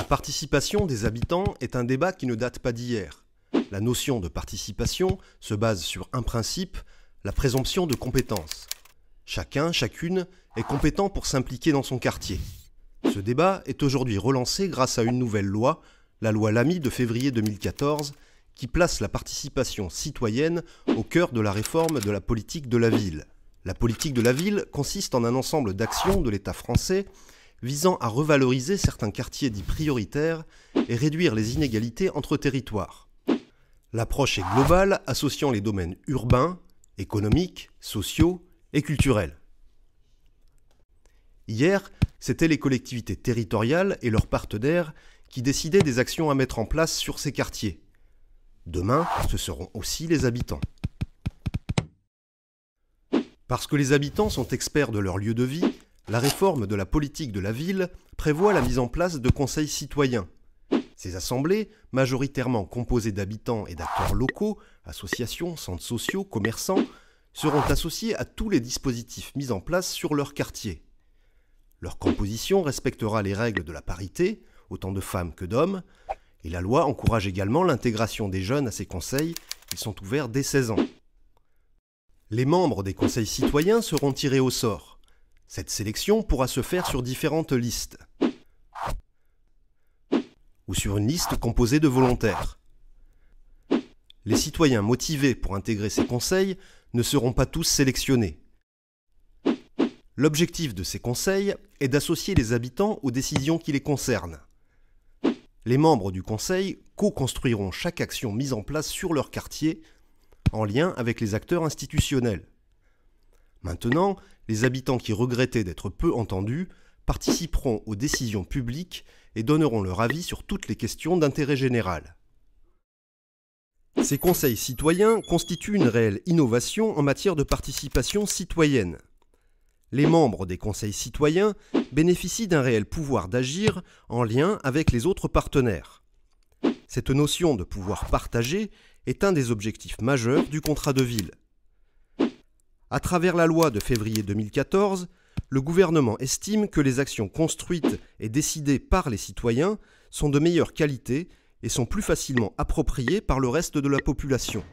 participation des habitants est un débat qui ne date pas d'hier. La notion de participation se base sur un principe, la présomption de compétence. Chacun, chacune est compétent pour s'impliquer dans son quartier. Ce débat est aujourd'hui relancé grâce à une nouvelle loi, la loi Lamy de février 2014, qui place la participation citoyenne au cœur de la réforme de la politique de la ville. La politique de la ville consiste en un ensemble d'actions de l'État français visant à revaloriser certains quartiers dits prioritaires et réduire les inégalités entre territoires. L'approche est globale, associant les domaines urbains, économiques, sociaux et culturels. Hier, c'étaient les collectivités territoriales et leurs partenaires qui décidaient des actions à mettre en place sur ces quartiers. Demain, ce seront aussi les habitants. Parce que les habitants sont experts de leur lieu de vie, la réforme de la politique de la ville prévoit la mise en place de conseils citoyens. Ces assemblées, majoritairement composées d'habitants et d'acteurs locaux, associations, centres sociaux, commerçants, seront associées à tous les dispositifs mis en place sur leur quartier. Leur composition respectera les règles de la parité, autant de femmes que d'hommes, et la loi encourage également l'intégration des jeunes à ces conseils, qui sont ouverts dès 16 ans. Les membres des conseils citoyens seront tirés au sort. Cette sélection pourra se faire sur différentes listes ou sur une liste composée de volontaires. Les citoyens motivés pour intégrer ces conseils ne seront pas tous sélectionnés. L'objectif de ces conseils est d'associer les habitants aux décisions qui les concernent. Les membres du conseil co-construiront chaque action mise en place sur leur quartier en lien avec les acteurs institutionnels. Maintenant, les habitants qui regrettaient d'être peu entendus participeront aux décisions publiques et donneront leur avis sur toutes les questions d'intérêt général. Ces conseils citoyens constituent une réelle innovation en matière de participation citoyenne. Les membres des conseils citoyens bénéficient d'un réel pouvoir d'agir en lien avec les autres partenaires. Cette notion de pouvoir partagé est un des objectifs majeurs du contrat de ville. À travers la loi de février 2014, le gouvernement estime que les actions construites et décidées par les citoyens sont de meilleure qualité et sont plus facilement appropriées par le reste de la population.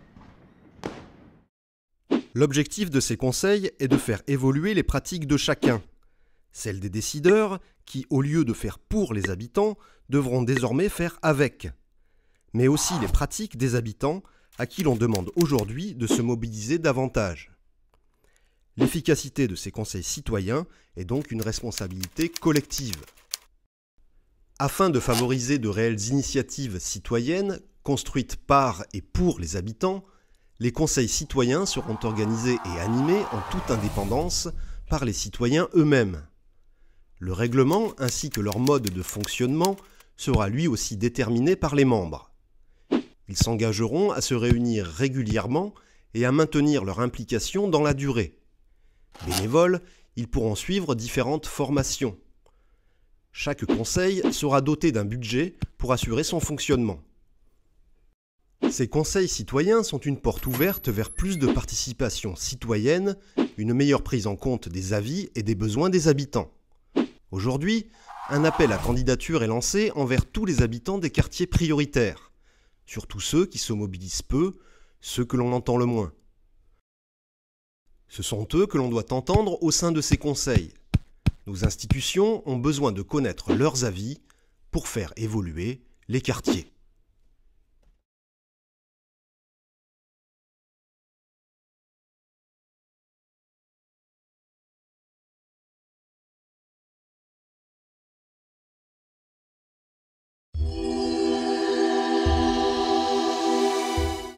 L'objectif de ces conseils est de faire évoluer les pratiques de chacun. Celles des décideurs qui, au lieu de faire pour les habitants, devront désormais faire avec. Mais aussi les pratiques des habitants à qui l'on demande aujourd'hui de se mobiliser davantage. L'efficacité de ces conseils citoyens est donc une responsabilité collective. Afin de favoriser de réelles initiatives citoyennes construites par et pour les habitants, les conseils citoyens seront organisés et animés en toute indépendance par les citoyens eux-mêmes. Le règlement ainsi que leur mode de fonctionnement sera lui aussi déterminé par les membres. Ils s'engageront à se réunir régulièrement et à maintenir leur implication dans la durée. Bénévoles, ils pourront suivre différentes formations. Chaque conseil sera doté d'un budget pour assurer son fonctionnement. Ces conseils citoyens sont une porte ouverte vers plus de participation citoyenne, une meilleure prise en compte des avis et des besoins des habitants. Aujourd'hui, un appel à candidature est lancé envers tous les habitants des quartiers prioritaires, surtout ceux qui se mobilisent peu, ceux que l'on entend le moins. Ce sont eux que l'on doit entendre au sein de ces conseils. Nos institutions ont besoin de connaître leurs avis pour faire évoluer les quartiers.